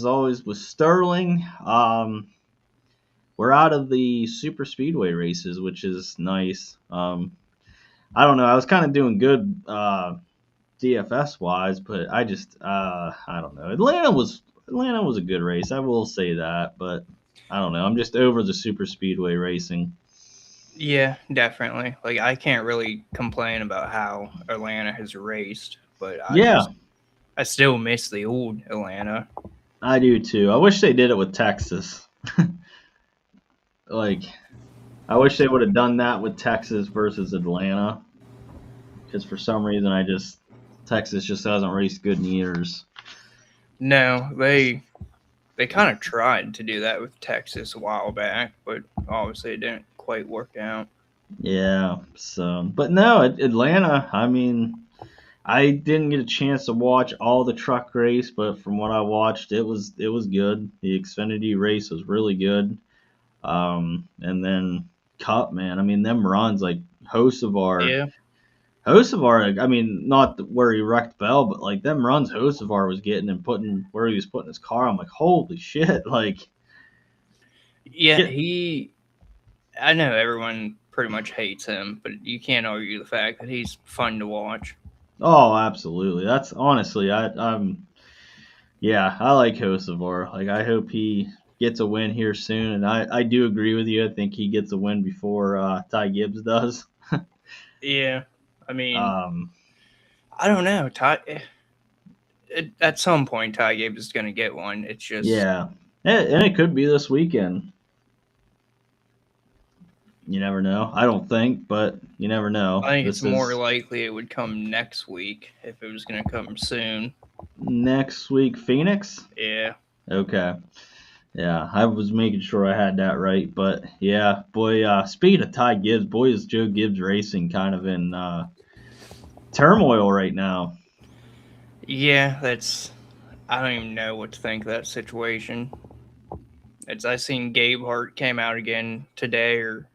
as always, with Sterling. We're out of the super speedway races, which is nice. I don't know. I was kind of doing good DFS wise, but I don't know. Atlanta was a good race. I will say that, but I don't know. I'm just over the super speedway racing. Yeah, definitely. Like I can't really complain about how Atlanta has raced, but Yeah, I still miss the old Atlanta. I do too. I wish they did it with Texas. Like, I wish they would have done that with Texas versus Atlanta, because for some reason Texas just hasn't raced good in years. No, they kind of tried to do that with Texas a while back, but obviously it didn't quite work out. Yeah. So, but no, Atlanta. I mean, I didn't get a chance to watch all the truck race, but from what I watched, it was good. The Xfinity race was really good. And then Cup, man. I mean, them runs like Hocevar. Yeah. Hocevar, I mean, not where he wrecked Bell, but like them runs Hocevar was getting and putting where he was putting his car. I'm like, holy shit! Like, Yeah, get I know everyone pretty much hates him, but you can't argue the fact that he's fun to watch. oh, absolutely. That's honestly, yeah, I like Hocevar. Like, I hope he gets a win here soon, and I do agree with you. I think he gets a win before Ty Gibbs does. Yeah. I mean, Um, I don't know. At some point, Ty Gibbs is going to get one. It's just, yeah, and it could be this weekend. You never know. I don't think, but you never I know. think it's This more is likely it would come next week if it was going to come soon. next week, Phoenix. Yeah. Okay. Yeah, I was making sure I had that right, but yeah, boy. Speaking of Ty Gibbs, boy, is Joe Gibbs Racing kind of in turmoil right now. Yeah, I don't even know what to think of that situation. I seen Gabe Hart came out again today, or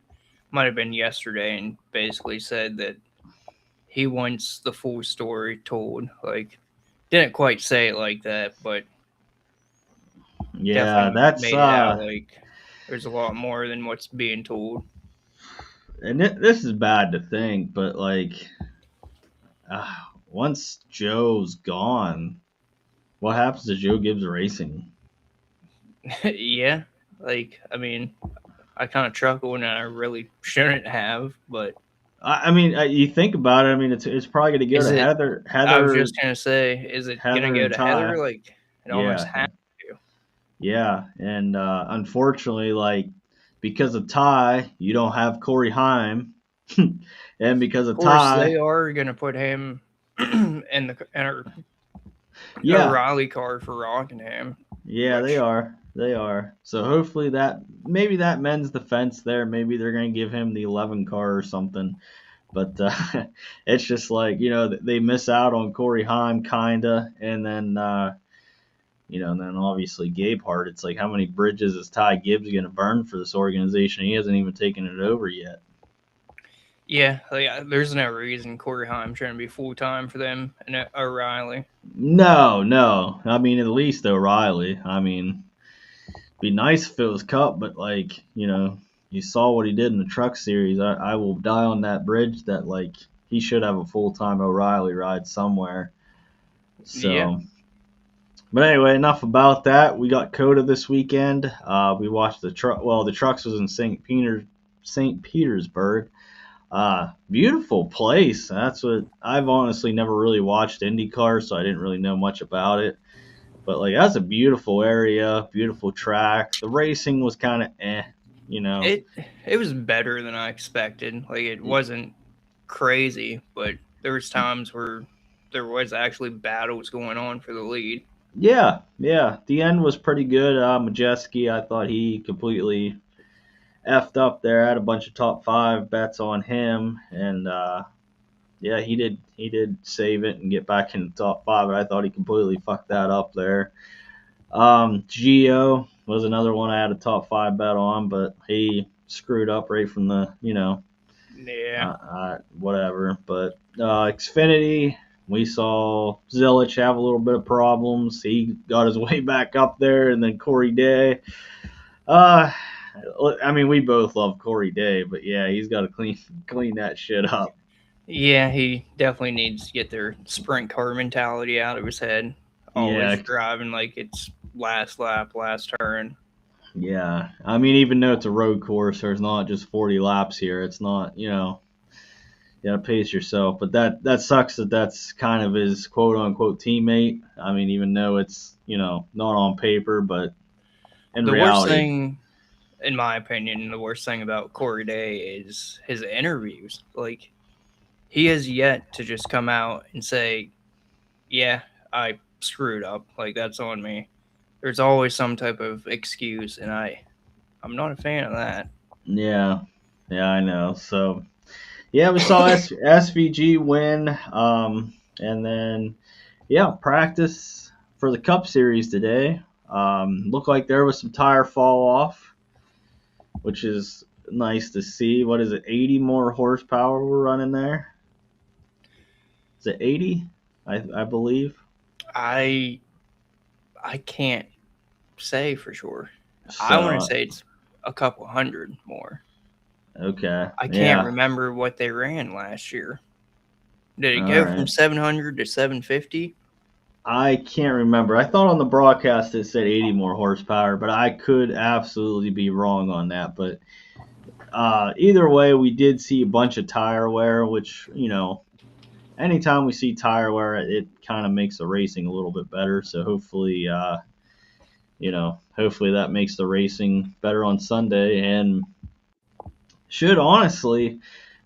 might have been yesterday, and basically said that he wants the full story told. Like, didn't quite say it like that, but Yeah, definitely that's made it out like there's a lot more than what's being told. and this is bad to think, but like, uh, once Joe's gone, what happens to Joe Gibbs Racing? Yeah, like I mean, I kind of chuckle and I really shouldn't have, but I mean, you think about it. I mean, it's probably going to go is to it? Heather, I was Heather, just gonna say, is it gonna Heather, go and to Heather? Ty. Like, it almost Yeah, has to. yeah, and unfortunately, like because of Ty, you don't have Corey Heim, and because Of of course, Ty, they are gonna put him in a yeah, Riley card for Rockingham, yeah, they which are, they are. So hopefully that maybe that mends the fence there. Maybe they're gonna give him the 11 car or something. But it's just like they miss out on Corey Heim kinda, and then and then obviously Gabe Hart. It's like how many bridges is Ty Gibbs gonna burn for this organization? He hasn't even taken it over yet. yeah, like, there's no reason Corey Haim shouldn't be full time for them and O'Reilly. No, no. I mean, at least O'Reilly. I mean, be nice if it was Cup, but like you saw what he did in the Truck Series. I will die on that bridge that like he should have a full time O'Reilly ride somewhere. Yeah, So, but anyway, enough about that. We got COTA this weekend. We watched the truck. Well, the trucks was in St. Petersburg. Beautiful place. That's what I've honestly never really watched IndyCar, so I didn't really know much about it. But like that's a beautiful area, beautiful track. The racing was kind of you know. it it was better than I expected. Like it wasn't crazy, but there was times where there was actually battles going on for the lead. Yeah, yeah. The end was pretty good. Majeski, I thought he completely effed up there. I had a bunch of top five bets on him, and yeah, he did save it and get back in the top five. But I thought he completely fucked that up there. Geo was another one I had a top five bet on, but he screwed up right from the Yeah, whatever. But Xfinity. We saw Zilich have a little bit of problems. He got his way back up there, and then Corey Day. Uh, I mean, we both love Corey Day, but yeah, he's got to clean that shit up. Yeah, he definitely needs to get their sprint car mentality out of his head. Yeah, Always driving like it's last lap, last turn. yeah. I mean, even though it's a road course, there's not just 40 laps here. It's not, you gotta pace yourself. But that sucks that that's kind of his quote unquote teammate. I mean, even though it's not on paper, but in The worst reality, thing, in my opinion, the worst thing about Corey Day is his interviews. Like, he has yet to just come out and say, yeah, I screwed up. Like, that's on me. There's always some type of excuse, and I'm not a fan of that. yeah, yeah, I know. So yeah, we saw SVG win, and then yeah, practice for the Cup Series today. Looked like there was some tire fall off, which is nice to see. What is it? 80 more horsepower we're running there. Is it 80? I believe. I I can't say for sure. I want to So say it's a couple hundred more. okay, I can't yeah, remember what they ran last year. Did it all go from right. 700 to 750? I can't remember. I thought on the broadcast it said 80 more horsepower, but I could absolutely be wrong on that. But either way, we did see a bunch of tire wear, which anytime we see tire wear, it kind of makes the racing a little bit better. So hopefully, hopefully that makes the racing better on Sunday, and should honestly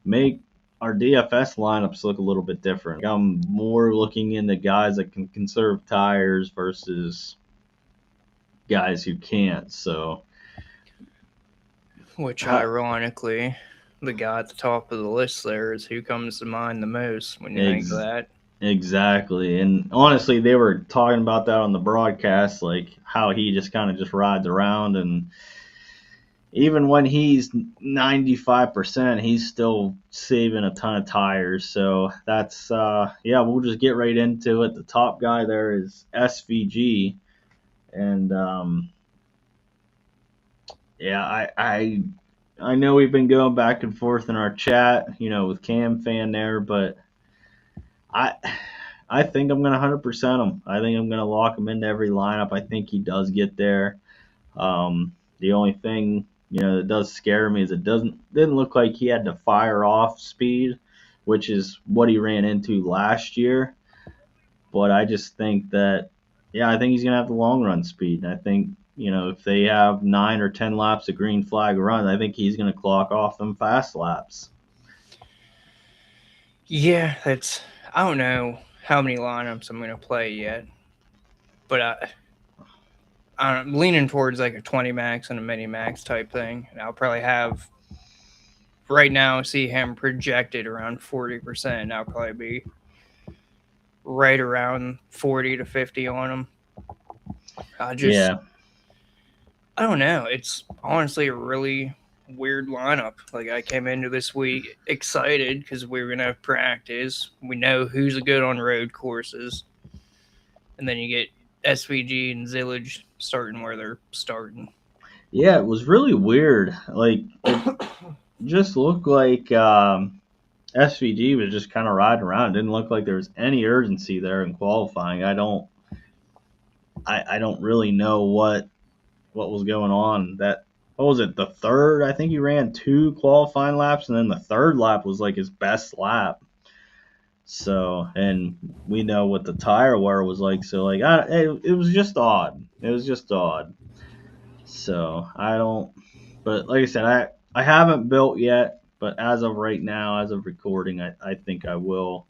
make our DFS lineups look a little bit different. I'm more looking into guys that can conserve tires versus guys who can't. So, Which, uh, ironically, the guy at the top of the list there is who comes to mind the most when you think of ex- that. exactly. And honestly, they were talking about that on the broadcast, like how he just kind of just rides around, and even when he's 95%, he's still saving a ton of tires. So that's yeah, we'll just get right into it. The top guy there is SVG, and yeah, I know we've been going back and forth in our chat, with Cam Fan there, but I I think I'm gonna 100% him. I think I'm gonna lock him into every lineup. I think he does get there. The only thing that does scare me is it didn't look like he had to fire off speed, which is what he ran into last year. But I just think that yeah, I think he's gonna have the long run speed. And I think if they have 9 or 10 laps of green flag run, I think he's gonna clock off them fast laps. Yeah, I don't know how many lineups I'm going to play yet, but I'm leaning towards like a 20 max and a mini max type thing. And I'll probably have right now see him projected around 40%. I'll probably be right around 40 to 50 on him. I just Yeah, I don't know. It's honestly a really weird lineup. Like, I came into this week excited because we were gonna have practice. We know who's good on road courses, and then you get SVG and Zillage starting where they're starting. yeah, it was really weird. Like it just looked like SVG was just kind of riding around. It didn't look like there was any urgency there in qualifying. I don't really know what was going on. That what was it? The third, I think he ran 2 qualifying laps, and then the third lap was like his best lap. So, and we know what the tire wear was like. So, like, it was just odd. It was just odd. So I don't. But like I said, I haven't built yet. But as of right now, as of recording, I think I will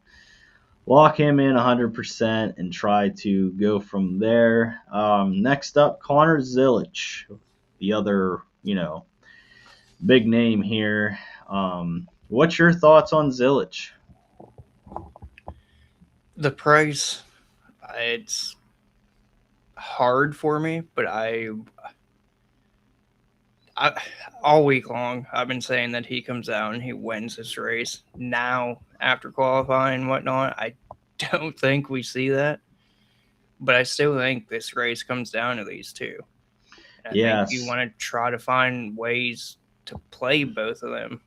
lock him in 100% and try to go from there. Next up, Connor Zilich, the other, big name here. What's your thoughts on Zilich? The price, it's hard for me, but I all week long I've been saying that he comes out and he wins this race. Now, after qualifying and whatnot, don't think we see that. But I still think this race comes down to these two. And I think you Yes. want to try to find ways to play both of them.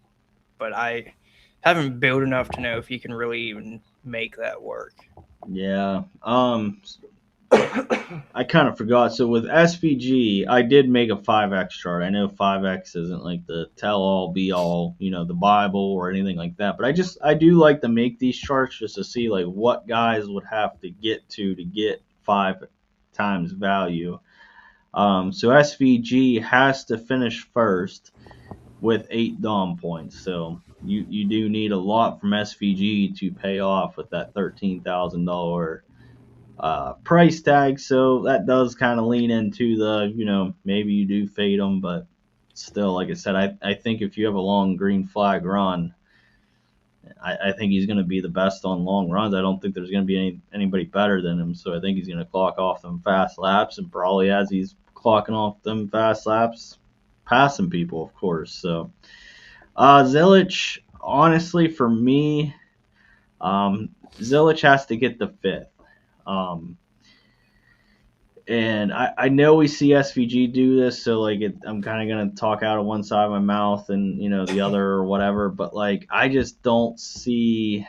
But I haven't built enough to know if you can really even make that work. Yeah. I kind of forgot. So with SVG, I did make a 5X chart. I know 5X isn't like the tell all be all, the Bible or anything like that. But I do like to make these charts just to see like what guys would have to get 5 times value. So SVG has to finish first with 8 Dom points. So you do need a lot from SVG to pay off with that $13,000 price tag. So that does kind of lean into the, maybe you do fade them, but still, like I said, I think if you have a long green flag run, I think he's going to be the best on long runs. I don't think there's going to be anybody better than him. So I think he's going to clock off them fast laps, and probably as he's clocking off them fast laps, passing people, of course. So Zilich, honestly, for me, Zilich has to get the fifth. Um, And I know we see SVG do this, so like I'm kind of gonna talk out of one side of my mouth and the other or whatever. But like I just don't see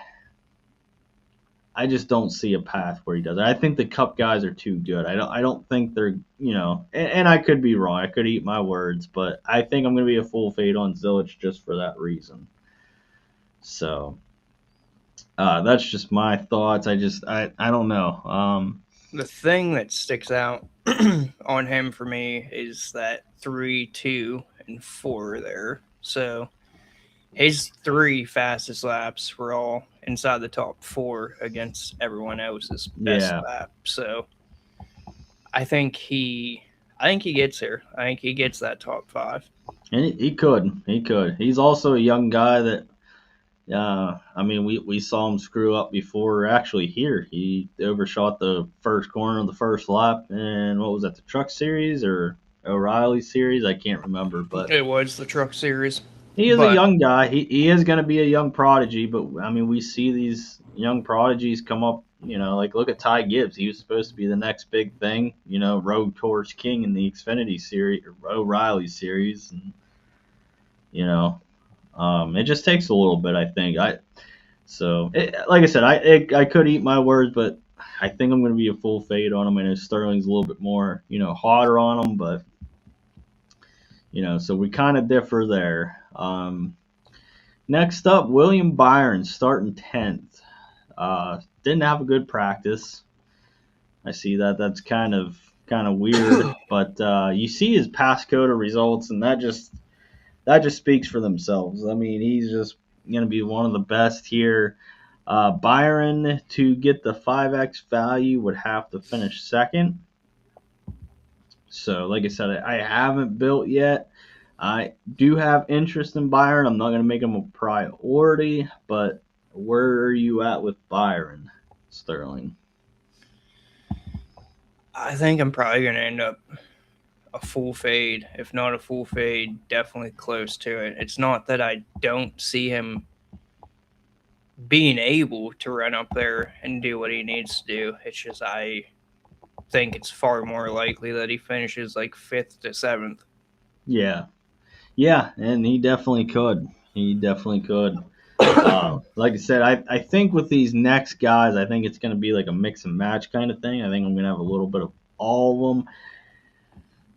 a path where he does it. I think the Cup guys are too good. I don't think they're and I could be wrong. I could eat my words, but I think I'm gonna be a full fade on Zilich just for that reason. So that's just my thoughts. I don't know. The thing that sticks out on him for me is that 3, 2, and 4 there. So his 3 fastest laps were all inside the top 4 against everyone else's best Yeah. lap. So I think he gets here. I think he gets that top 5. And he could. He could. He's also a young guy that I mean, we saw him screw up before. Actually, here he overshot the first corner of the first lap, and what was that? The Truck Series or O'Reilly Series? I can't remember, but It was the truck series. he is a But young guy. He is going to be a young prodigy, but I mean, we see these young prodigies come up. Like look at Ty Gibbs. He was supposed to be the next big thing. Road course king in the Xfinity Series, or O'Reilly Series, and you know, it just takes a little bit. I think. Like I said, I could eat my words, but I think I'm going to be a full fade on him. I know Sterling's a little bit more, hotter on him, but so we kind of differ there. Next up, William Byron starting 10th. Didn't have a good practice. I see that. That's kind of weird, but you see his past COTA results, and that just speaks for themselves. I mean, he's just going to be one of the best here. Byron, to get the 5X value, would have to finish second. So, like I said, I haven't built yet. I do have interest in Byron. I'm not going to make him a priority, but where are you at with Byron, Sterling? I think I'm probably going to end up a full fade. If not a full fade, definitely close to it. It's not that I don't see him being able to run up there and do what he needs to do. It's just I think it's far more likely that he finishes like 5th to 7th. Yeah. Yeah, and he definitely could. He definitely could. Like I said, I think with these next guys, I think it's going to be like a mix and match kind of thing. I think I'm going to have a little bit of all of them.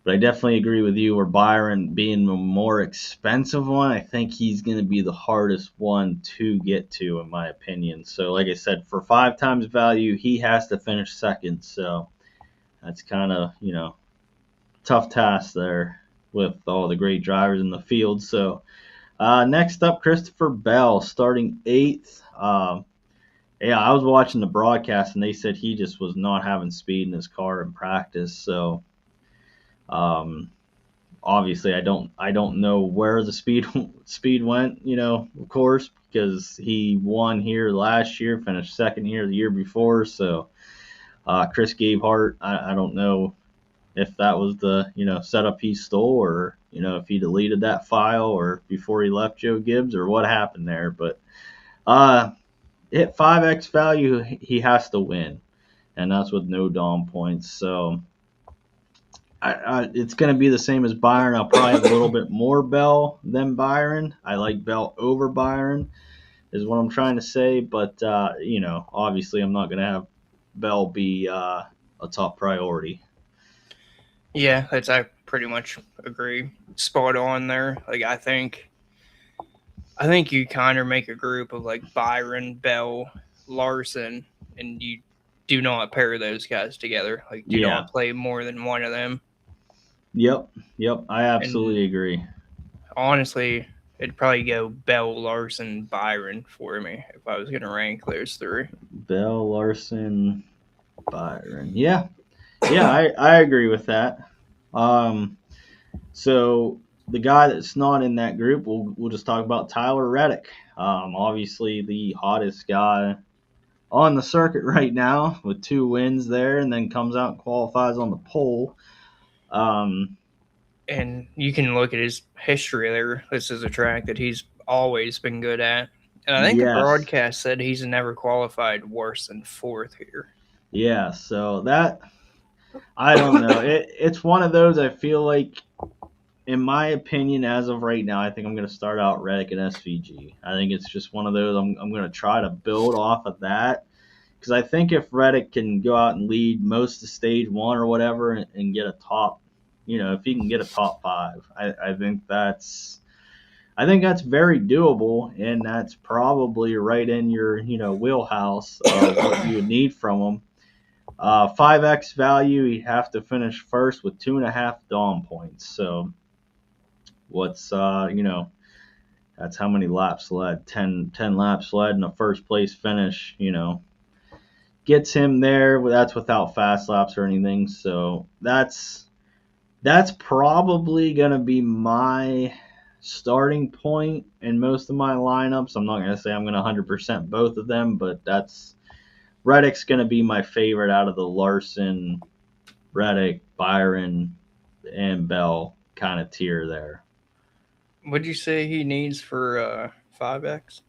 But I definitely agree with you, where Byron being the more expensive one, I think he's going to be the hardest one to get to, in my opinion. So, like I said, for 5 times value, he has to finish second. So that's kind of, tough task there with all the great drivers in the field. So next up, Christopher Bell starting 8th. Yeah, I was watching the broadcast, and they said he just was not having speed in his car in practice. So um, obviously I don't know where the speed went, of course, because he won here last year, finished second here the year before. So Chris Gabehart, I don't know if that was the setup he stole, or if he deleted that file or before he left Joe Gibbs, or what happened there. But hit 5x value, he has to win, and that's with no Dom points. So it's going to be the same as Byron. I'll probably have a little bit more Bell than Byron. I like Bell over Byron, is what I'm trying to say. But obviously, I'm not going to have Bell be a top priority. Yeah, I pretty much agree. Spot on there. Like I think you kind of make a group of like Byron, Bell, Larson, and you do not pair those guys together. Like do Yeah. not play more than one of them. Yep. Yep. I And absolutely agree. honestly, it'd probably go Bell, Larson, Byron for me if I was gonna rank those three. Bell, Larson, Byron. Yeah. Yeah. I agree with that. Um, So the guy that's not in that group, we'll just talk about Tyler Reddick. Obviously the hottest guy on the circuit right now with 2 wins there, and then comes out and qualifies on the pole. Um, And you can look at his history there. This is a track that he's always been good at. And I think the yes, broadcast said he's never qualified worse than fourth here. yeah. So that I don't know. It's one of those. I feel like, in my opinion, as of right now, I think I'm going to start out Reddick and SVG. I think it's just one of those. I'm going to try to build off of that. Because I think if Reddick can go out and lead most of stage one or whatever, and get a top, if he can get a top five, I think that's very doable, and that's probably right in your wheelhouse of what you would need from him. 5x value, he'd have to finish first with 2.5 Dom points. So what's that's how many laps led? 10 laps led, and a first place finish. Gets him there. That's without fast laps or anything. So that's probably gonna be my starting point in most of my lineups. I'm not gonna say I'm gonna 100% both of them, but that's Reddick's gonna be my favorite out of the Larson, Reddick, Byron, and Bell kind of tier there. What'd you say he needs for 5x?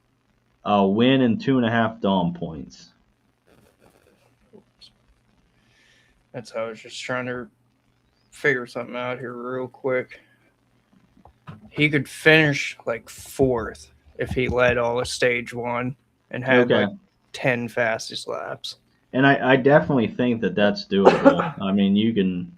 A win and 2.5 Dom points. That's how I was just trying to figure something out here real quick. He could finish like fourth if he led all of stage one and had Okay. like 10 fastest laps. And I definitely think that that's doable. I mean, you can.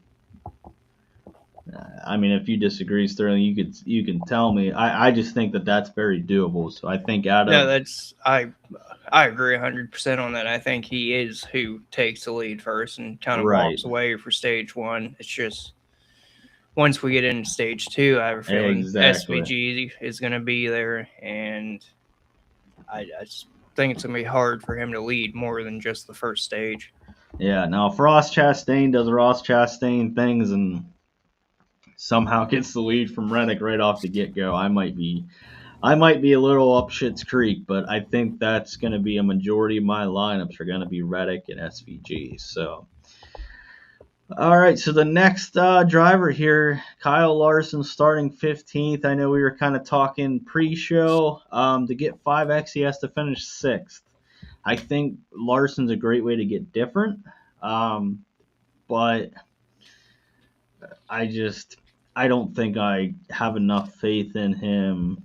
I mean, if you disagree, Sterling, you can tell me. I just think that that's very doable. So I think out No, of I agree 100% on that. I think he is who takes the lead first and kind of right, walks away for stage one. It's just once we get into stage two, I have a feeling exactly. SVG is going to be there, and I just think it's going to be hard for him to lead more than just the first stage. Yeah. Now, if Ross Chastain does Ross Chastain things and somehow gets the lead from Reddick right off the get go, I might be a little up Shit's Creek, but I think that's going to be a majority of my lineups are going to be Reddick and SVG. So, all right. So the next driver here, Kyle Larson, starting 15th. I know we were kind of talking pre-show. To get 5x, he has to finish 6th. I think Larson's a great way to get different, but I don't think I have enough faith in him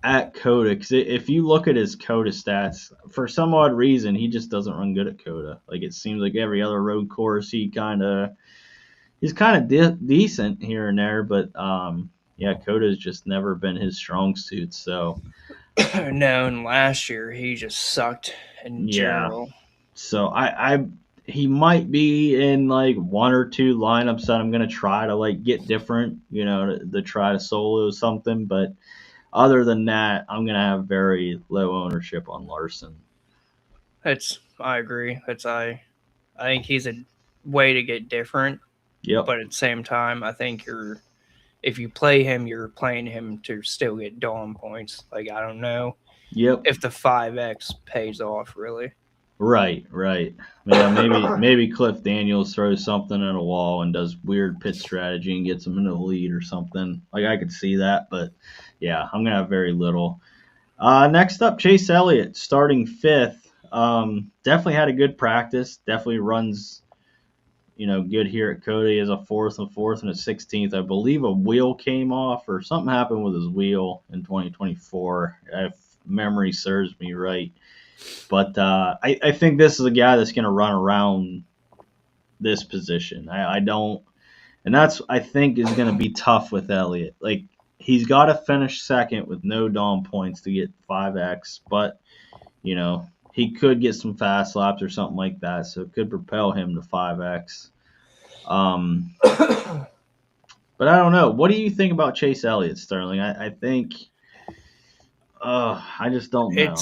at COTA, because if you look at his COTA stats, for some odd reason, he just doesn't run good at COTA. Like, it seems like every other road course, he's kind of decent here and there, but yeah, COTA has just never been his strong suit. So No, and last year he just sucked in yeah, general. so he might be in like one or two lineups that I'm gonna try to like get different, to try to solo something, but other than that, I'm gonna have very low ownership on Larson. I agree. I think he's a way to get different, Yep. but at the same time, I think if you play him, you're playing him to still get Dom points. Like I don't know Yep. if the 5x pays off really. Right. Right. Yeah. Maybe Cliff Daniels throws something at a wall and does weird pit strategy and gets him into the lead or something. Like, I could see that, but yeah, I'm gonna have very little. Next up, Chase Elliott, starting fifth. Definitely had a good practice. Definitely runs, good here at COTA. He has a fourth and a 16th. I believe a wheel came off or something happened with his wheel in 2024, if memory serves me right. But I think this is a guy that's going to run around this position. I don't, and that's I think is going to be tough with Elliott. Like he's got to finish second with no Dom points to get 5x, but he could get some fast laps or something like that, so it could propel him to 5x. But I don't know. What do you think about Chase Elliott, Sterling? I think, I just don't know.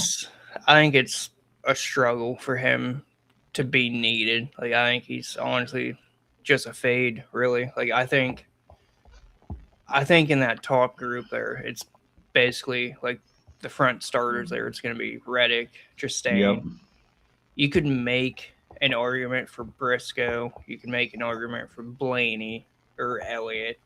I think it's a struggle for him to be needed. Like I think he's honestly just a fade, really. Like I think in that top group there, it's basically like the front starters there. It's going to be Reddick, Yep. Chastain. You could make an argument for Briscoe. You can make an argument for Blaney or Elliott.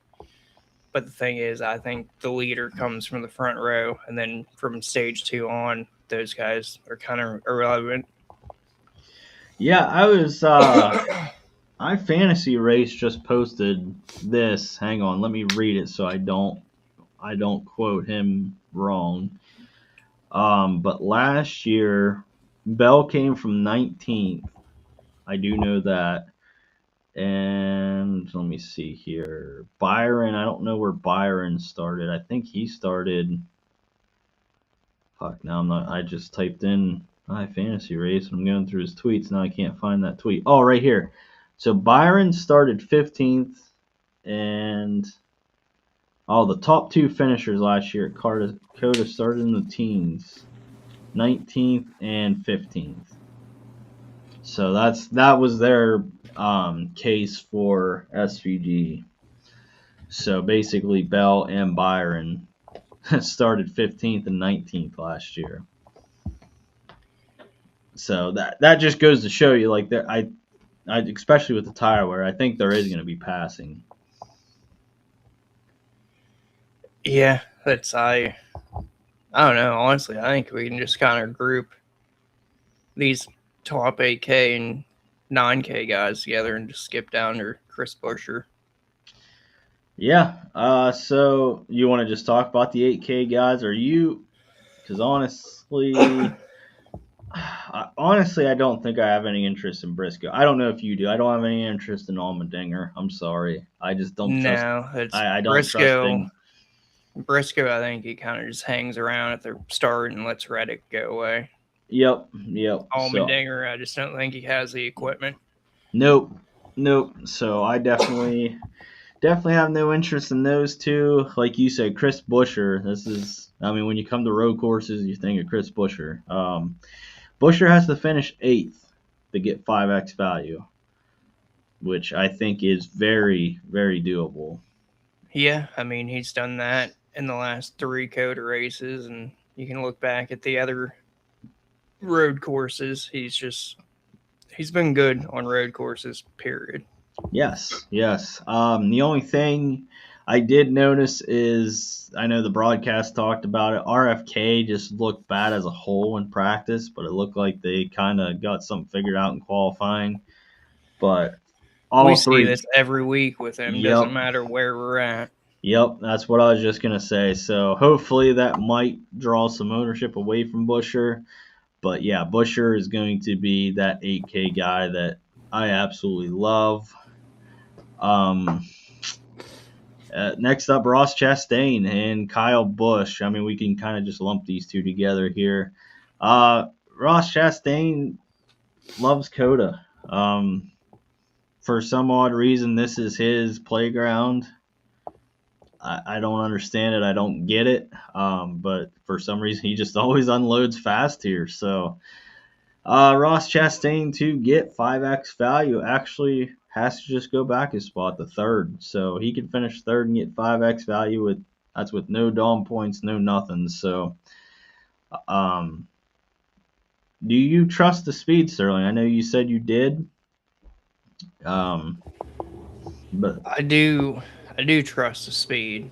But the thing is, I think the leader comes from the front row, and then from stage 2 on, those guys are kind of irrelevant. Yeah, I fantasy race just posted this. Hang on, let me read it so I don't quote him wrong. But last year, Bell came from 19th. I do know that. And let me see here. Byron, I don't know where Byron started. I think he started. Fuck, now I'm not. I just typed in high fantasy race. I'm going through his tweets. Now I can't find that tweet. Oh, right here. So Byron started 15th, and the top two finishers last year at COTA started in the teens, 19th and 15th. So that was their case for SVG. So basically, Bell and Byron started 15th and 19th last year. So that just goes to show you, like, I especially with the tire wear, I think there is going to be passing. Yeah, I don't know. Honestly, I think we can just kind of group these top 8K and 9K guys together and just skip down to Chris Buescher. Yeah. So you want to just talk about the 8K guys? Because honestly, I don't think I have any interest in Briscoe. I don't know if you do. I don't have any interest in Allmendinger. I'm sorry. I just don't trust. No, it's I don't trust Briscoe. him. Briscoe, I think he kind of just hangs around at the start and lets Reddick go away. Yep. So Allmendinger, I just don't think he has the equipment. nope. So I definitely have no interest in those two. Like you said, Chris Buescher. When you come to road courses, you think of Chris Buescher. Buescher has to finish 8th to get 5x value, which I think is very, very doable. Yeah, I mean, he's done that in the last 3 COTA races, and you can look back at the other road courses. He's been good on road courses, period. Yes. The only thing I did notice is I know the broadcast talked about it. RFK just looked bad as a whole in practice, but it looked like they kind of got something figured out in qualifying. But We all see three. this every week with him. Doesn't Yep. matter where we're at. Yep, that's what I was just gonna say. So hopefully that might draw some ownership away from Buescher. But yeah, Buescher is going to be that 8K guy that I absolutely love. Next up, Ross Chastain and Kyle Busch. We can kind of just lump these two together here. Ross Chastain loves COTA. For some odd reason, this is his playground. I don't understand it. I don't get it. But for some reason, he just always unloads fast here. So Ross Chastain to get 5x value actually has to just go back his spot to third. So he can finish third and get 5x value with no Dom points, no nothing. So do you trust the speed, Sterling? I know you said you did. But I do trust the speed,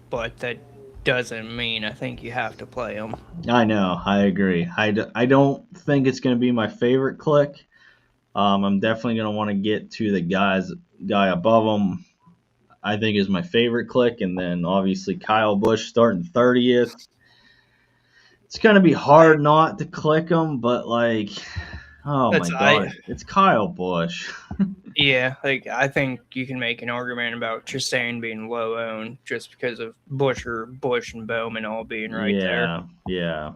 but that doesn't mean I think you have to play him. I know. I agree. I don't think it's going to be my favorite click. I'm definitely going to want to get to the guy above him. I think is my favorite click, and then obviously Kyle Busch starting 30th. It's going to be I hard not to click him, but like, oh my that's I God, it's Kyle Busch. Yeah, like I think you can make an argument about Chastain being low owned just because of Bush and Bowman all being right there. Yeah,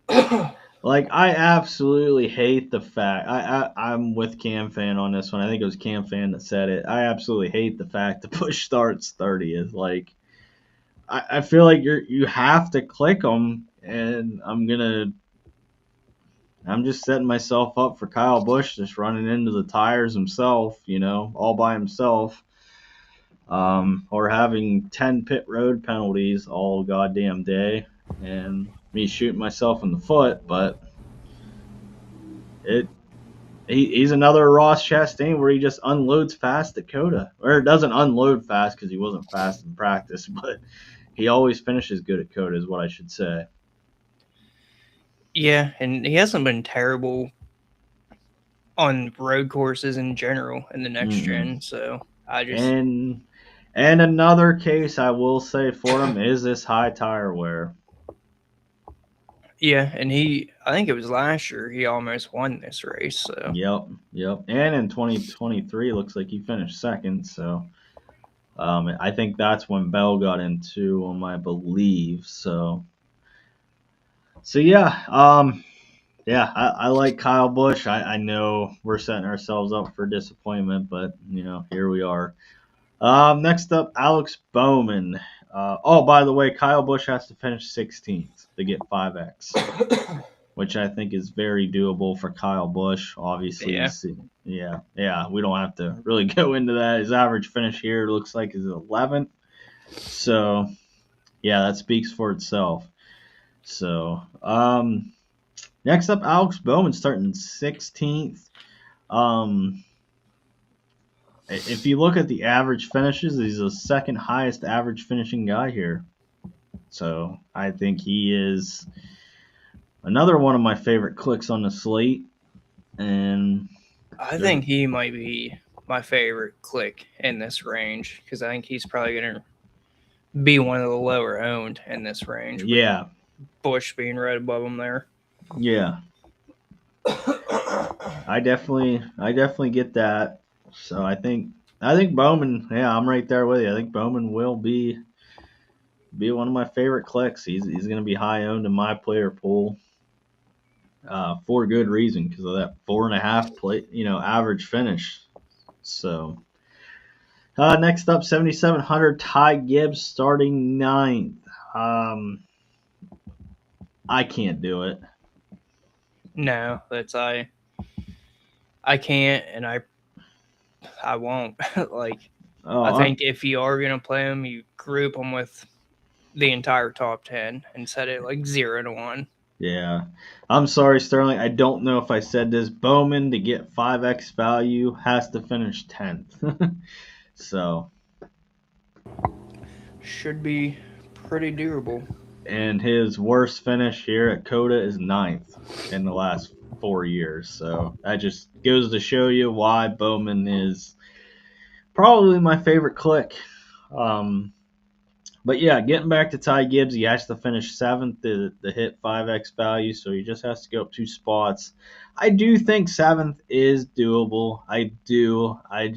yeah. Like I absolutely hate the fact I'm with Cam Fan on this one. I think it was Cam Fan that said it. I absolutely hate the fact the push starts 30th. Like I feel like you have to click them, and I'm just setting myself up for Kyle Busch just running into the tires himself, all by himself, or having 10 pit road penalties all goddamn day, and me shooting myself in the foot, but it he's another Ross Chastain where he just unloads fast at COTA. Or doesn't unload fast because he wasn't fast in practice, but he always finishes good at COTA, is what I should say. Yeah, and he hasn't been terrible on road courses in general in the next Mm-mm. gen. So I just And another case I will say for him is this high tire wear. yeah, and I think it was last year he almost won this race. So Yep, yep. And in 2023, looks like he finished second. So I think that's when Bell got into him, I believe. So yeah, yeah, I like Kyle Busch. I know we're setting ourselves up for disappointment, but here we are. Next up, Alex Bowman. Oh, by the way, Kyle Busch has to finish 16th to get 5x, which I think is very doable for Kyle Busch. Obviously, yeah, yeah. We don't have to really go into that. His average finish here looks like is 11th. So yeah, that speaks for itself. So next up, Alex Bowman starting 16th. Um, if you look at the average finishes, he's the second highest average finishing guy here. So I think he is another one of my favorite clicks on the slate. And I there's, think he might be my favorite click in this range because I think he's probably going to be one of the lower owned in this range with yeah, Bush being right above him there. yeah, I definitely get that. So I think Bowman. Yeah, I'm right there with you. I think Bowman will be one of my favorite clicks. He's going to be high owned in my player pool. For good reason because of that 4.5 play, average finish. So next up, 7,700 Ty Gibbs starting ninth. Um, I can't do it. No, that's I can't and I won't. Like Oh, I think if you are gonna play him, you group him with the entire top 10 and set it like 0 to 1. yeah. I'm sorry, Sterling. I don't know if I said this. Bowman to get 5x value has to finish 10th. So, Should be pretty durable. and his worst finish here at COTA is ninth in the last 4 years. So that just goes to show you why Bowman is probably my favorite click. Um, but yeah, getting back to Ty Gibbs, he has to finish seventh to hit 5x value, so he just has to go up 2 spots. I do think seventh is doable. I do. I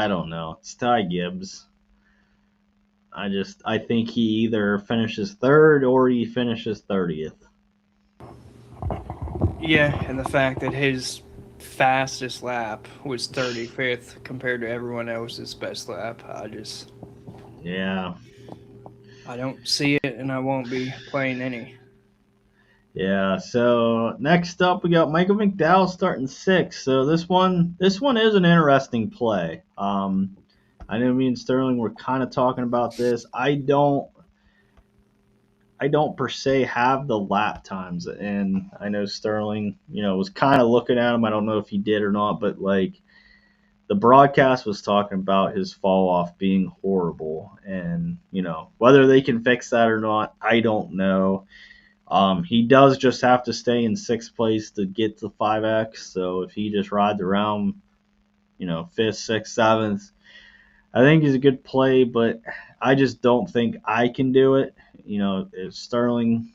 don't know. It's Ty Gibbs. I think he either finishes third or he finishes 30th. Yeah, and the fact that his fastest lap was 35th compared to everyone else's best lap, Yeah. I don't see it and I won't be playing any. Yeah, so next up we got Michael McDowell starting sixth. So this one is an interesting play. I know me and Sterling were kind of talking about this. I don't per se have the lap times, and I know Sterling, was kind of looking at him. I don't know if he did or not, but like the broadcast was talking about his fall off being horrible, and whether they can fix that or not, I don't know. He does just have to stay in sixth place to get to 5x. So if he just rides around, fifth, sixth, seventh, I think he's a good play. But I just don't think I can do it. If Sterling,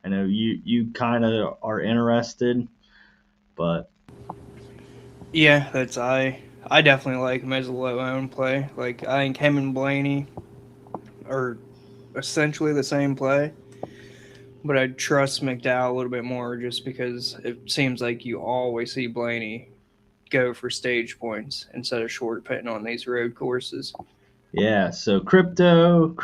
I know you kind of are interested, but Yeah, that's I definitely like him as a low owned play. Like I think him and Blaney are essentially the same play, but I trust McDowell a little bit more just because it seems like you always see Blaney go for stage points instead of short pitting on these road courses. yeah. So crypto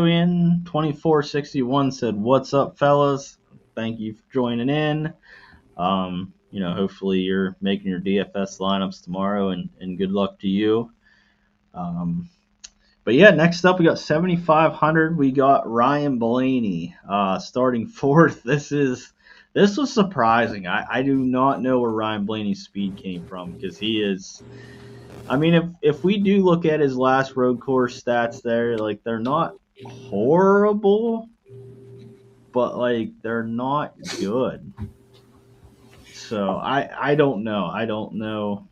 in 2461 said, "What's up, fellas? Thank you for joining in." Hopefully you're making your DFS lineups tomorrow, and good luck to you. Um, but yeah, next up we got 7,500. We got Ryan Blaney starting fourth. This was surprising. I do not know where Ryan Blaney's speed came from because he is. I mean, if we do look at his last road course stats, there like they're not horrible, but like they're not good. So I don't know. I don't know.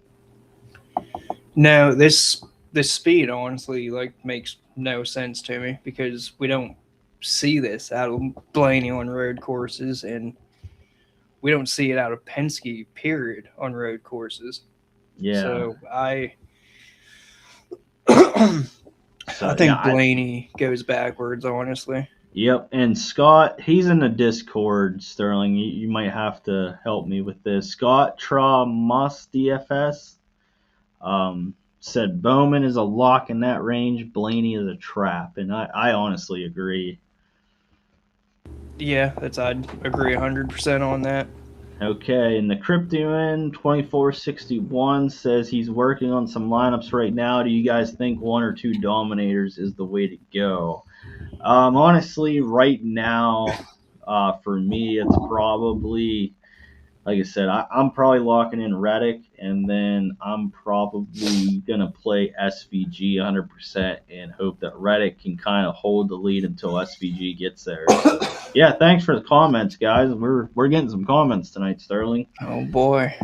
No, this speed honestly like makes no sense to me because we don't see this out of Blaney on road courses, and we don't see it out of Penske period on road courses. Yeah. So I So yeah, think Blaney goes backwards, honestly. yep. And Scott, he's in the Discord. Sterling, you might have to help me with this. Scott Tramus DFS said Bowman is a lock in that range. Blaney is a trap, and I honestly agree. Yeah, I'd agree 100% on that. Okay, and the Cryptoin 2461 says he's working on some lineups right now. Do you guys think one or two Dominators is the way to go? Honestly, right now, for me, it's probably, like I said, I'm probably locking in Reddick, and then I'm probably going to play SVG 100% and hope that Reddick can kind of hold the lead until SVG gets there. So, yeah, thanks for the comments, guys. We're getting some comments tonight, Sterling. Oh boy.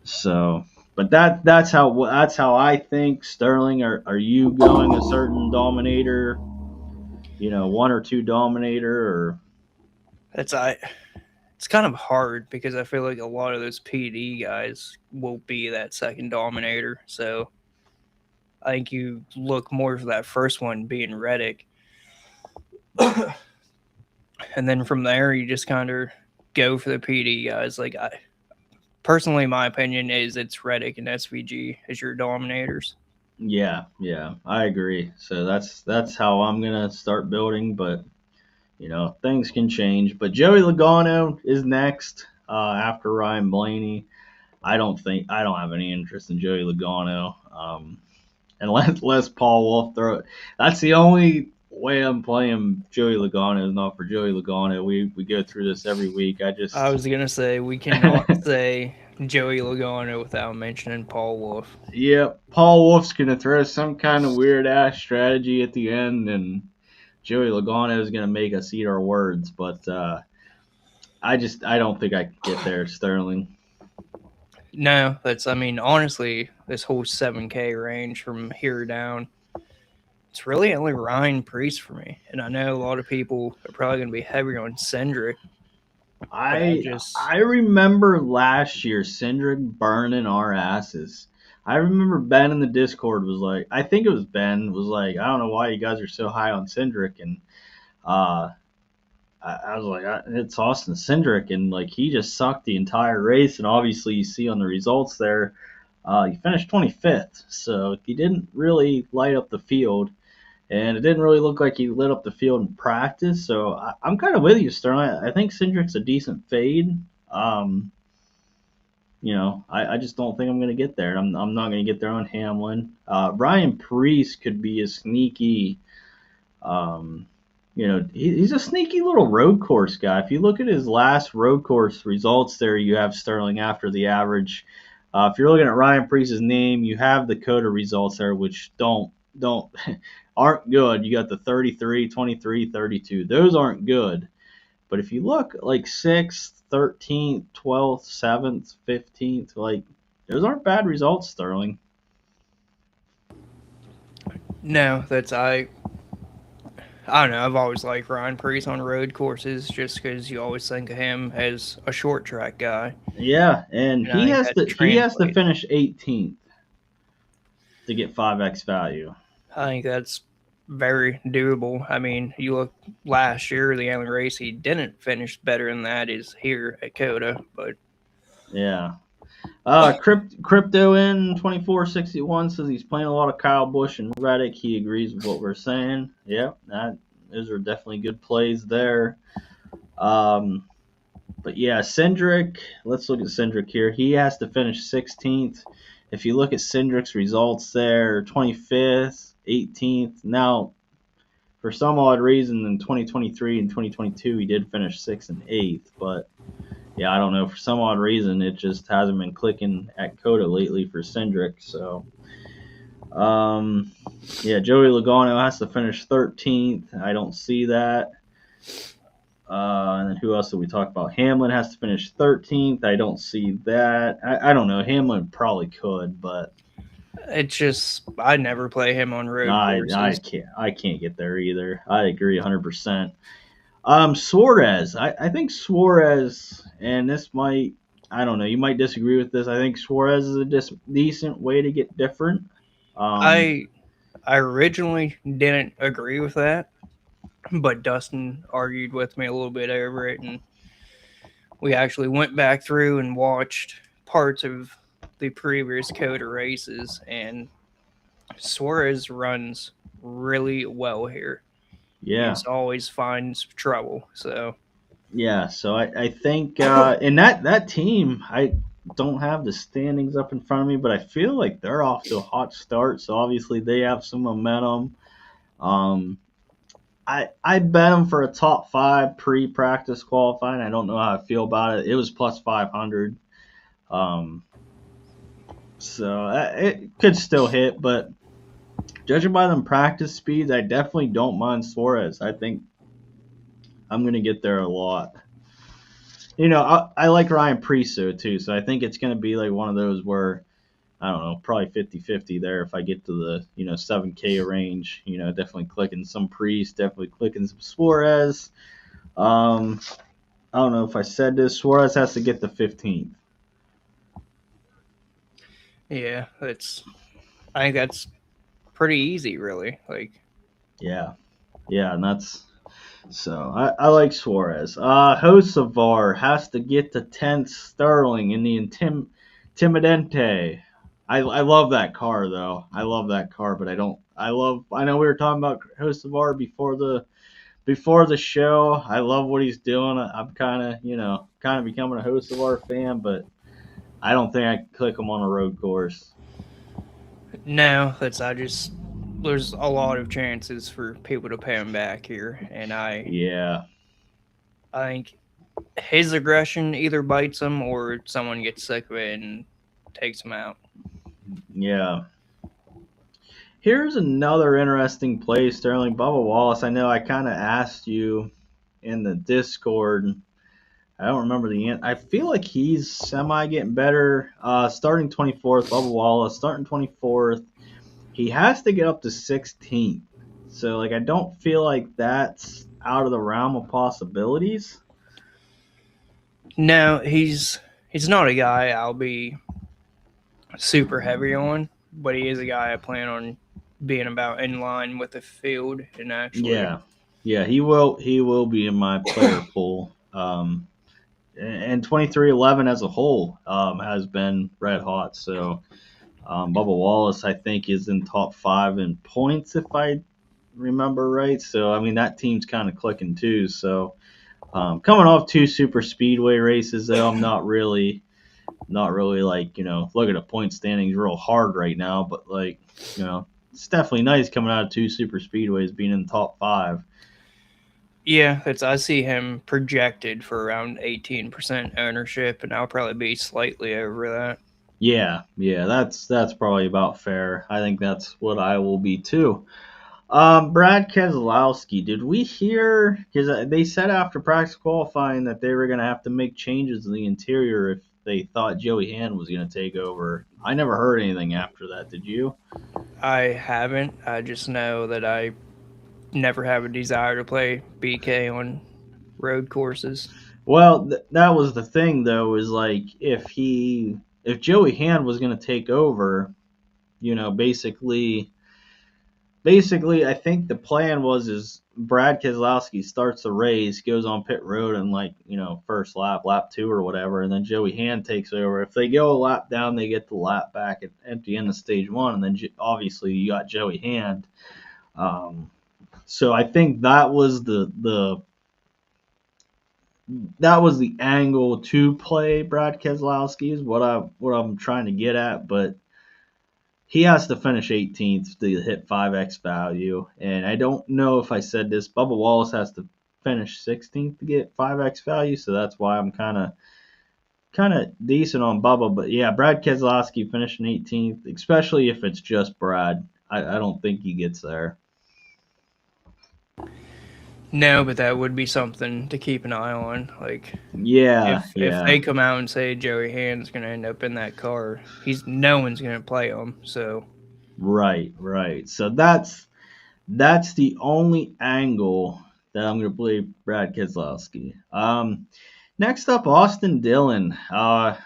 So, but that's how I think. Sterling, are you going a certain Dominator? One or two Dominator, or That's I It's kind of hard because I feel like a lot of those PD guys will be that second Dominator. So I think you look more for that first one being Reddick. And then from there you just kind of go for the PD guys. Like I personally, my opinion is it's Reddick and SVG as your Dominators. yeah, I agree. So that's how I'm gonna start building, but things can change. But Joey Logano is next after Ryan Blaney. I don't have any interest in Joey Logano. Unless Paul Wolf throw it. That's the only way I'm playing Joey Logano is not for Joey Logano. We go through this every week. I was gonna say we cannot say Joey Logano without mentioning Paul Wolf. Yeah, Paul Wolf's gonna throw some kind of weird ass strategy at the end, and Joey Logano is gonna make us eat our words. But I don't think I can get there, Sterling. No, I mean, honestly, this whole 7K range from here down, it's really only Ryan Priest for me. And I know a lot of people are probably going to be heavier on Cindric, but I I remember last year Cindric burning our asses. I remember Ben in the Discord was like, I think it was Ben was like, I don't know why you guys are so high on Cindric, and uh, I was like, it's Austin Cindric, and like he just sucked the entire race, and obviously you see on the results there, he finished 25th, so he didn't really light up the field, and it didn't really look like he lit up the field in practice. So I'm kind of with you, Sterling. I think Cindric's a decent fade. Um, I just don't think I'm going to get there. I'm not going to get there on Hamlin. Ryan Priest could be a sneaky. Um, he's a sneaky little road course guy. If you look at his last road course results, there you have Sterling after the average If you're looking at Ryan Priest's name, you have the COTA results there, which don't aren't good. You got the 33, 23, 32. Those aren't good. But if you look like 6th, 13th, 12th, 7th, 15th, like those aren't bad results, Sterling. No, that's I don't know. I've always liked Ryan Priest on road courses just because you always think of him as a short track guy, Yeah, and and I think that he has to translates. finish 18th to get 5x value. I think that's very doable. I mean, you look last year, the only race he didn't finish better than that is here at COTA, but Yeah. Crypto in 2461 says he's playing a lot of Kyle Busch and Reddick. He agrees with what we're saying. Yeah, those are definitely good plays there. Um, but yeah, Cindric. Let's look at Cindric here. He has to finish 16th. If you look at Cindric's results there, 25th, 18th. Now, for some odd reason, in 2023 and 2022, he did finish 6th and 8th. But yeah, I don't know. For some odd reason, it just hasn't been clicking at COTA lately for Cindric. So, um, yeah, Joey Logano has to finish 13th. I don't see that. And then who else did we talk about? Hamlin has to finish 13th. I don't see that. I don't know. Hamlin probably could, but it's just I never play him on road I courses. can't get there either. I agree 100%. Suarez. I think Suarez, and this might, I don't know, you might disagree with this. I think Suarez is a decent way to get different. Um, I I originally didn't agree with that, but Dustin argued with me a little bit over it, and we actually went back through and watched parts of the previous COTA races, and Suarez runs really well here. He yeah, just always finds trouble. So yeah. So I think in that team, I don't have the standings up in front of me, but I feel like they're off to a hot start. So obviously they have some momentum. Um, I bet them for a top five pre-practice qualifying. I don't know how I feel about it. It was plus 500. Um, so it could still hit, but judging by them practice speeds, I definitely don't mind Suarez. I think I'm gonna get there a lot. I like Ryan Preso too, so I think it's gonna be like one of those where I don't know, probably 50-50 there if I get to the 7K range. Definitely clicking some Priest, definitely clicking some Suarez. Um, I don't know if I said this. Suarez has to get the 15th. yeah, I think that's pretty easy, really. Like Yeah, yeah, and that's so I like Suarez. Hocevar has to get to 10th Sterling in the Intimidente. I love that car though. I love that car, but I don't. I know we were talking about Hocevar before the show. I love what he's doing. I'm kind of becoming a Hocevar fan, but I don't think I can click him on a road course. no, that's I just there's a lot of chances for people to pay him back here, and Yeah, I think his aggression either bites him or someone gets sick of it and takes him out. yeah. Here's another interesting play, Sterling. Bubba Wallace. I know I kind of asked you in the Discord. I don't remember the end. I feel like he's semi getting better. Starting 24th, Bubba Wallace. Starting 24th. He has to get up to 16th. So, like, I don't feel like that's out of the realm of possibilities. No, he's not a guy I'll be super heavy on, but he is a guy I plan on being about in line with the field and actually. Yeah. Yeah, he will be in my player pool. And 2311 as a whole has been red hot. So Bubba Wallace, I think, is in top five in points if I remember right. So I mean that team's kind of clicking too. So coming off two super speedway races, though, I'm not really like look at the point standings real hard right now. But like it's definitely nice coming out of two super speedways being in the top five. Yeah, it's I see him projected for around 18% ownership, and I'll probably be slightly over that. Yeah, that's probably about fair. I think that's what I will be too. Brad Keselowski, did we hear? Because they said after practice qualifying that they were going to have to make changes in the interior if they thought Joey Hand was going to take over. I never heard anything after that. Did you? I haven't. I just know that I never have a desire to play BK on road courses. Well, that was the thing though. Is like if Joey Hand was going to take over, basically, I think the plan was is Brad Keselowski starts the race, goes on pit road, and first lap, lap two or whatever, and then Joey Hand takes over. If they go a lap down, they get the lap back at the end of stage one, and then obviously you got Joey Hand. So I think that was the angle to play Brad Keselowski is what I'm trying to get at, but he has to finish 18th to hit 5x value. And I don't know if I said this. Bubba Wallace has to finish 16th to get 5x value, so that's why I'm kind of decent on Bubba. But yeah, Brad Keselowski finishing 18th, especially if it's just Brad. I don't think he gets there. No, but that would be something to keep an eye on. Like Yeah, if yeah. they come out and say Joey Hand's going to end up in that car, no one's going to play him. So Right, right. So that's the only angle that I'm going to play Brad Keselowski. Next up, Austin Dillon. I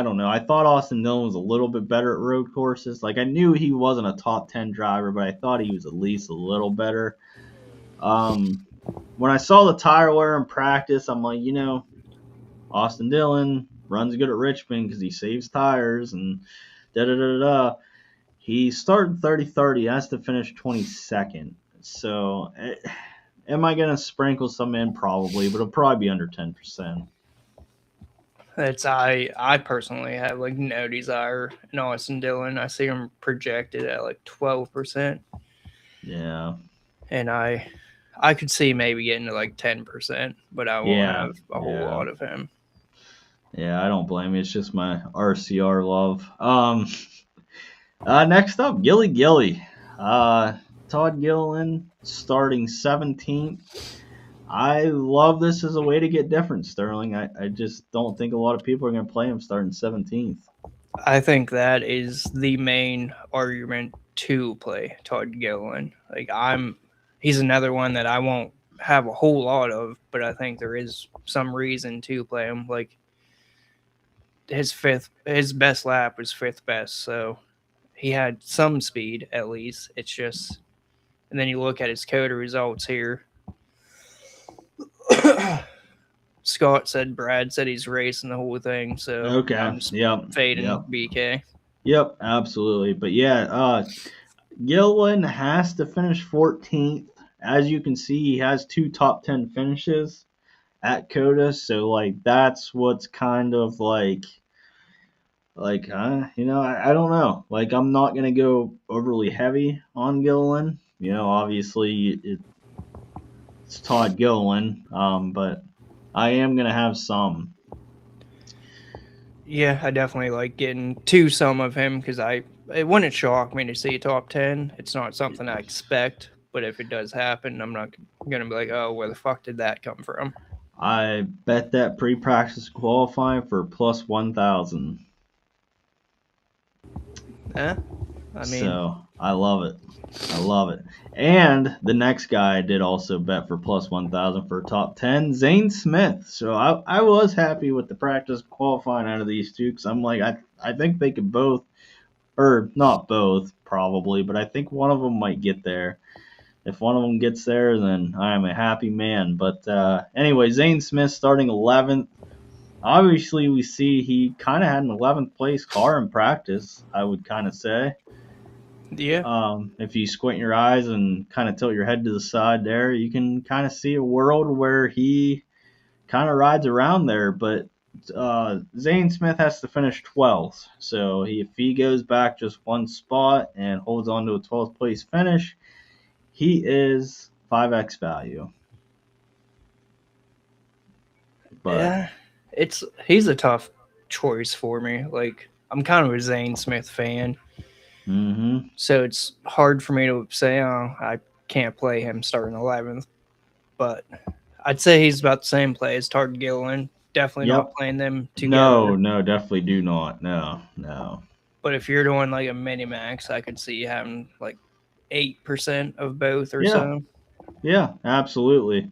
don't know. I thought Austin Dillon was a little bit better at road courses. Like I knew he wasn't a top 10 driver, but I thought he was at least a little better. Um, when I saw the tire wear in practice, I'm like, Austin Dillon runs good at Richmond because he saves tires and da da da da. He started 30-30, has to finish 22nd. So, am I going to sprinkle some in? Probably, but it'll probably be under 10%. I personally have like no desire in Austin Dillon. I see him projected at like 12%, Yeah. and I could see maybe getting to like 10%, but I won't Yeah. have a whole Yeah. lot of him. Yeah, I don't blame you. It's just my RCR love. Next up, Gilly Gilly. Uh, Todd Gilliland starting 17th. I love this as a way to get different, Sterling. I just don't think a lot of people are going to play him starting 17th. I think that is the main argument to play Todd Gilliland. He's another one that I won't have a whole lot of, but I think there is some reason to play him. Like his best lap was fifth best, so he had some speed at least. It's just, and then you look at his COTA results here. Brad said he's racing the whole thing, so Okay. I'm just Yep. fading Yep. BK. Yep. Absolutely. But yeah, Gilliland has to finish 14th. As you can see, he has two top 10 finishes at COTA. So like that's what's kind of I don't know. Like I'm not gonna go overly heavy on Gilliland. Obviously it's Todd Gilliland, but I am gonna have some. Yeah, I definitely like getting to some of him because it wouldn't shock me to see a top 10. It's not something I expect, but if it does happen, I'm not gonna be like, oh, where the fuck did that come from? I bet that pre-practice qualifying for plus 1,000. Eh? I mean, So I love it. I love it. And the next guy I did also bet for plus 1,000 for top 10, Zane Smith. So I was happy with the practice qualifying out of these two because I'm like, I think they could both, or not both probably, but I think one of them might get there. If one of them gets there, then I am a happy man. But anyway, Zane Smith starting 11th. Obviously, we see he kind of had an 11th place car in practice, I would kind of say. yeah, If you squint your eyes and kind of tilt your head to the side there, you can kind of see a world where he kind of rides around there. But Zane Smith has to finish 12th. So if he goes back just one spot and holds on to a 12th place finish, he is 5x value. But yeah, he's a tough choice for me. Like I'm kind of a Zane Smith fan, Mm-hmm. so it's hard for me to say, oh, I can't play him starting 11th. But I'd say he's about the same play as Tard Gilliland. Definitely not Yep. playing them No, together. no, definitely do not. No, no. But if you're doing like a mini max, I could see you having like 8% of both or Yeah, so. yeah, absolutely.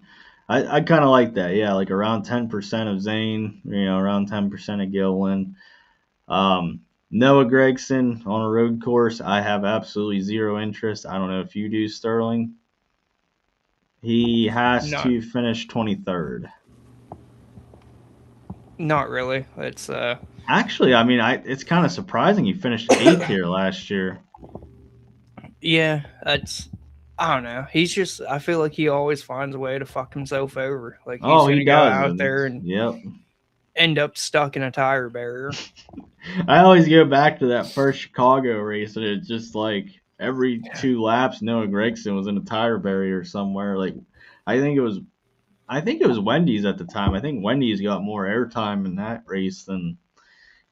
I kind of like that. Yeah, like around 10% of Zane, around 10% of Gillen. Noah Gregson on a road course, I have absolutely zero interest. I don't know if you do, Sterling. He has Not to finish 23rd. not really. It's Actually, I mean, it's kind of surprising he finished eighth here last year. yeah, that's I don't know. He's just I feel like he always finds a way to fuck himself over. Like he's Oh, he gonna go does. out And there and yep. end up stuck in a tire barrier. I always go back to that first Chicago race, and it's just like every 2 laps, Noah Gregson was in a tire barrier somewhere. Like, I think it was, I think it was Wendy's at the time. I think Wendy's got more airtime in that race than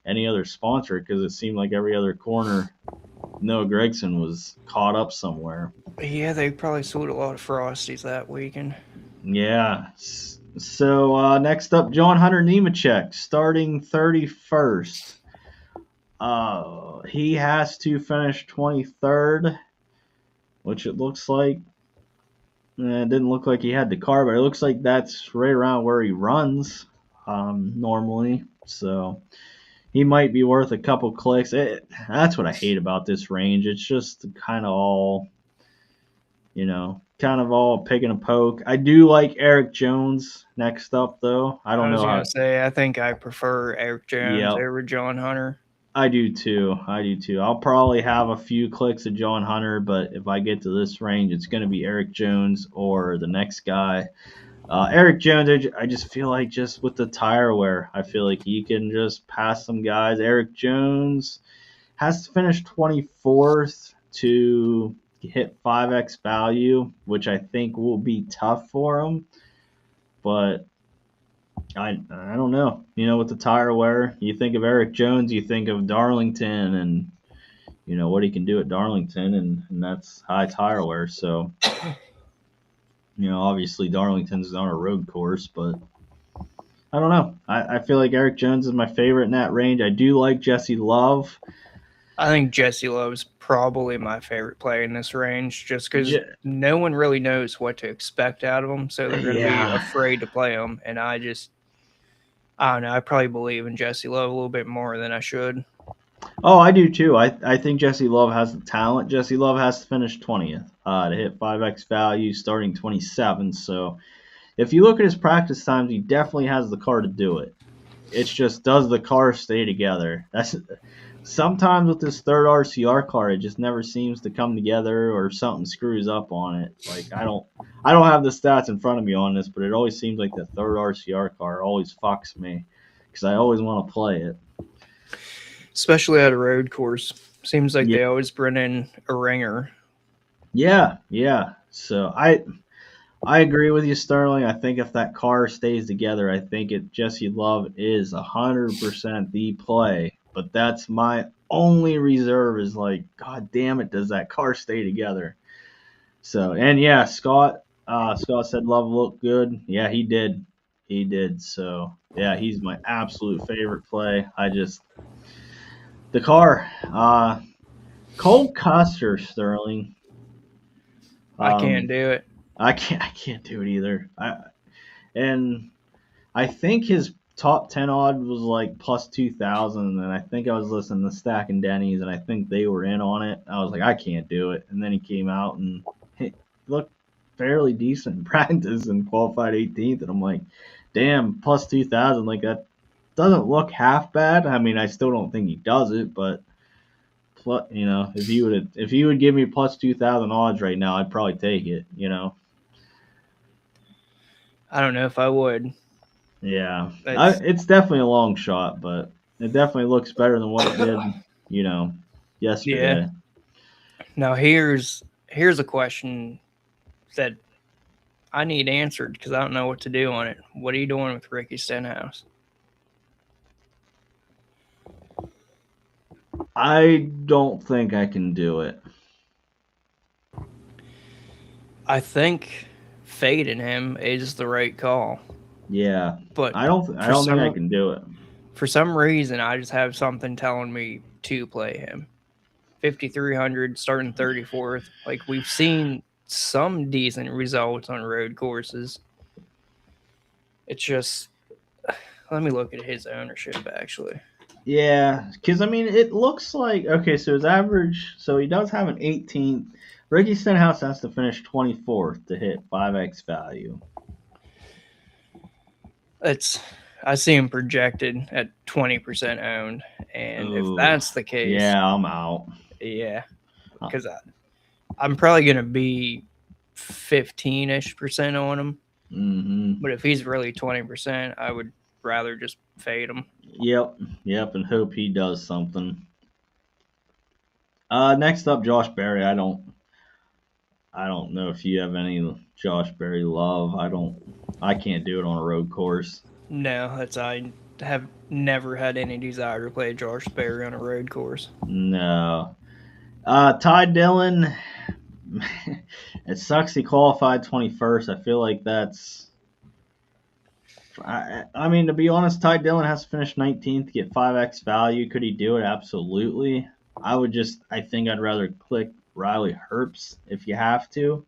any other sponsor because it seemed like every other corner, Noah Gregson was caught up somewhere. Yeah, they probably sold a lot of Frosties that weekend. Yeah. So next up, John Hunter Nemechek, starting 31st. He has to finish 23rd, which it looks like. It didn't look like he had the car, but it looks like that's right around where he runs normally. So he might be worth a couple clicks. That's what I hate about this range. It's just kind of all, kind of all pick and a poke. I do like Eric Jones next up, though. I I don't was know gonna how. say I think I prefer Eric Jones Yep, over John Hunter. I do too. I do too. I'll probably have a few clicks of John Hunter, but if I get to this range, it's going to be Eric Jones or the next guy. Eric Jones, I just feel like just with the tire wear, I feel like he can just pass some guys. Eric Jones has to finish 24th to hit 5x value, which I think will be tough for him. But I don't know. With the tire wear, you think of Eric Jones, you think of Darlington, and what he can do at Darlington, and that's high tire wear. So obviously Darlington's not a road course, but I don't know. I feel like Eric Jones is my favorite in that range. I do like Jesse Love. I think Jesse Love's probably my favorite player in this range, just because J- no one really knows what to expect out of him, so they're going to be yeah. afraid to play him. And I don't know. I probably believe in Jesse Love a little bit more than I should. Oh, I do too. I think Jesse Love has the talent. Jesse Love has to finish 20th to hit 5x value starting 27. So if you look at his practice times, he definitely has the car to do it. It's just, does the car stay together? That's sometimes with this third RCR car, it just never seems to come together, or something screws up on it. Like I don't have the stats in front of me on this, but it always seems like the third RCR car always fucks me because I always want to play it. Especially at a road course. Seems like Yeah, they always bring in a ringer. yeah, yeah. So I agree with you, Sterling. I think if that car stays together, I think Jesse Love is 100% the play. But that's my only reserve is like, God damn it, does that car stay together? So, and yeah, Scott said Love looked good. Yeah, he did. He did. So, yeah, he's my absolute favorite play. The car, Cole Custer, Sterling. I can't Um, do it. I can't do it either. And I think his top 10 odd was like plus 2,000. And I think I was listening to Stack and Denny's, and I think they were in on it. I was like, I can't do it. And then he came out and he looked fairly decent in practice and qualified 18th. And I'm like, damn, plus 2,000. Like, that doesn't look half bad. I mean, I still don't think he does it, but. If you would give me plus 2,000 odds right now, I'd probably take it. I don't know if I would. Yeah, That's it's definitely a long shot, but it definitely looks better than what it did, you know, yeah. yesterday. Now here's a question that I need answered because I don't know what to do on it. What are you doing with Ricky Stenhouse? I don't think I can do it. I think fading him is the right call, Yeah, but I for don't think I some can do it. for some reason I just have something telling me to play him. 5,300 starting 34th. Like we've seen some decent results on road courses. It's just let me look at his ownership actually. Yeah, because I mean, it looks like okay. So his average, so he does have an 18th. Ricky Stenhouse has to finish 24th to hit 5x value. It's I see him projected at 20% owned, and if Ooh, that's the case, yeah, I'm out. yeah, because I'm probably gonna be 15ish% on him. Mm-hmm. But if he's really 20%, I would rather just fade him. Yep, yep, and hope he does something. Next up, Josh Berry. I don't know if you have any Josh Berry love. I can't do it on a road course. No, that's I have never had any desire to play Josh Sperry on a road course. No. Ty Dillon. It sucks he qualified 21st. I feel like that's. I mean, to be honest, Ty Dillon has to finish 19th to get 5x value. Could he do it? Absolutely. I think I'd rather click Riley Herbst if you have to.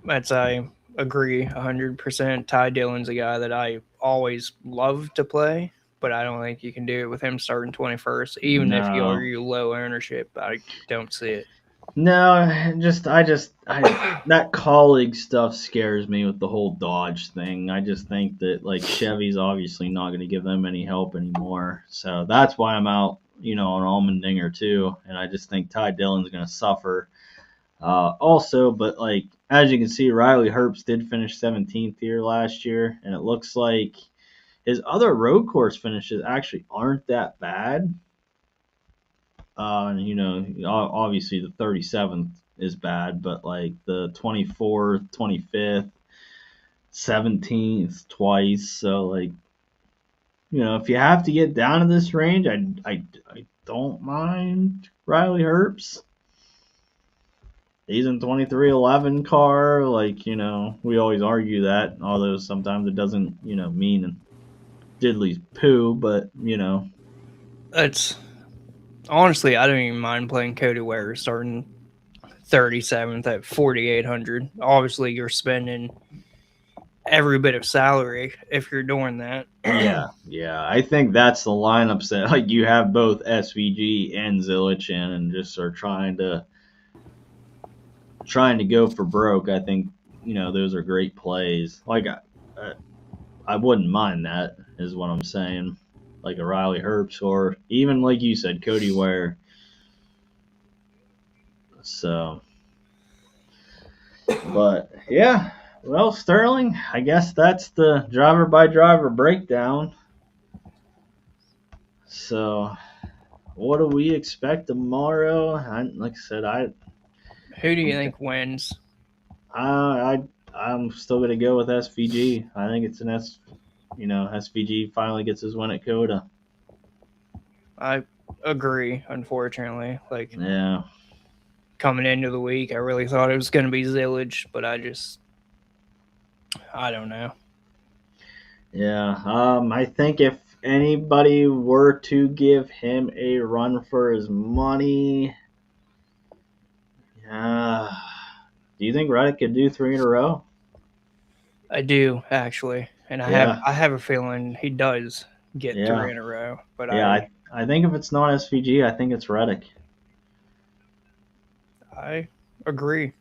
That's I agree 100%. Ty Dillon's a guy that I always love to play, but I don't think you can do it with him starting 21st. Even if you No. argue low ownership, I don't see it. No, that colleague stuff scares me with the whole Dodge thing. I just think that like Chevy's obviously not going to give them any help anymore. So that's why I'm out, on Allmendinger too. And I just think Ty Dillon's going to suffer. Also, but like as you can see, Riley Herbst did finish 17th here last year, and it looks like his other road course finishes actually aren't that bad. Obviously the 37th is bad, but like the 24th, 25th, 17th twice. So like, if you have to get down to this range, I don't mind Riley Herbst. He's in 2311 car. Like, we always argue that, although sometimes it doesn't, mean diddly's poo, but, That's honestly, I don't even mind playing Cody Ware starting 37th at 4,800. Obviously, you're spending every bit of salary if you're doing that. yeah, yeah. I think that's the lineups that like you have both SVG and Zilich in, and just are trying to go for broke. I think those are great plays. Like I wouldn't mind that, is what I'm saying. Like a Riley Herbst or even like you said, Cody Ware. So, but yeah. Well, Sterling, I guess that's the driver by driver breakdown. So, what do we expect tomorrow? Like I said, Who do you I'm think wins? I'm still gonna go with SVG. I think it's an SVG finally gets his win at COTA. I agree, unfortunately. Like, Yeah, coming into the week, I really thought it was going to be Zillage, but I don't know. yeah. I think if anybody were to give him a run for his money, do you think Reddick could do three in a row? I do, actually. And Yeah, I have a feeling he does get yeah, three in a row, but yeah. I think if it's not SVG, I think it's Reddick. I agree.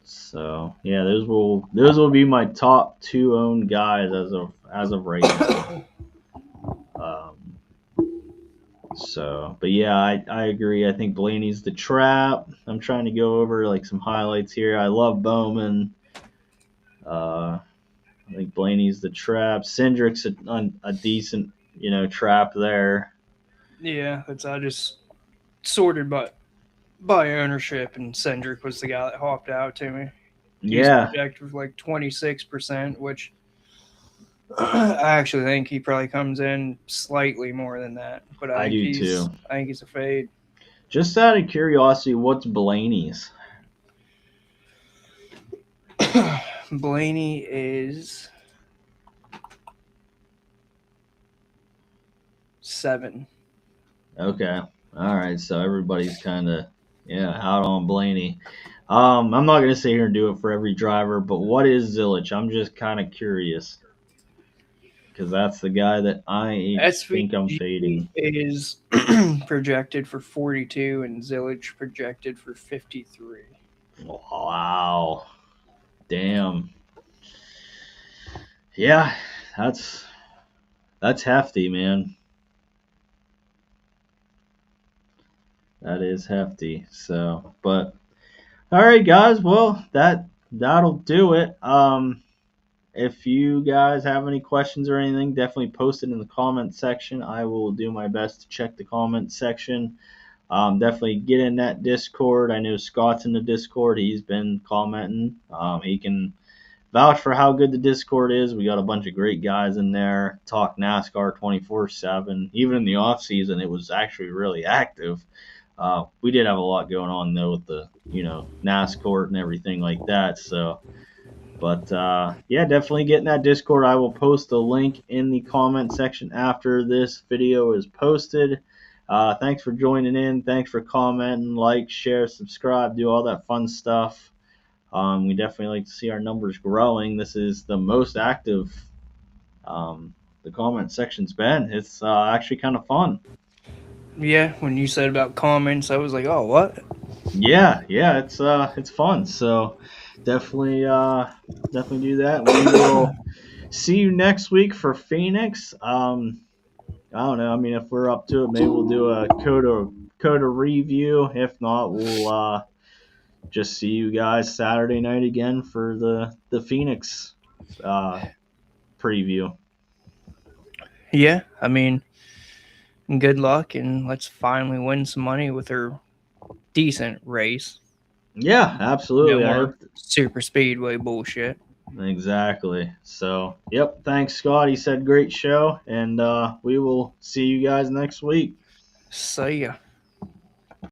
So yeah, those will be my top two owned guys as of right now. Um, but yeah, I agree. I think Blaney's the trap. I'm trying to go over like some highlights here. I love Bowman. Uh, I think Blaney's the trap. Cindric's a decent trap there. Yeah, that's I just sorted by ownership, and Cendric was the guy that hopped out to me. He was Yeah, projected with like 26%, which I actually think he probably comes in slightly more than that. But I do too. I think he's a fade. Just out of curiosity, what's Blaney's? Blaney is 7. Okay. All right. So everybody's kind of out on Blaney. I'm not gonna sit here and do it for every driver, but what is Zilich? I'm just kind of curious because that's the guy that I think I'm SVG fading. is projected for 42 and Zillage projected for 53. Wow. Damn. Yeah, that's that's hefty, man. That is hefty. So, but all right, guys. Well, that'll do it. If you guys have any questions or anything, definitely post it in the comment section. I will do my best to check the comment section. Definitely get in that Discord. I know Scott's in the Discord. He's been commenting. He can vouch for how good the Discord is. We got a bunch of great guys in there. Talk NASCAR 24/7. Even in the off season, it was actually really active. We did have a lot going on though with the NASCAR and everything like that. So, but yeah, definitely get in that Discord. I will post a link in the comment section after this video is posted. Thanks for joining in. Thanks for commenting, like, share, subscribe, do all that fun stuff. We definitely like to see our numbers growing. This is the most active the comment section's been. It's actually kind of fun. Yeah, when you said about comments, I was like, "Oh, what?" Yeah, it's fun. So definitely definitely do that. We will see you next week for Phoenix. I don't know. I mean, if we're up to it, maybe we'll do a COTA review. If not, we'll just see you guys Saturday night again for the Phoenix uh, preview. Yeah, I mean, good luck and let's finally win some money with her decent race. Yeah, No absolutely. I more hope super speedway bullshit. exactly. So, yep. Thanks, Scott. He said great show, and we will see you guys next week. See ya.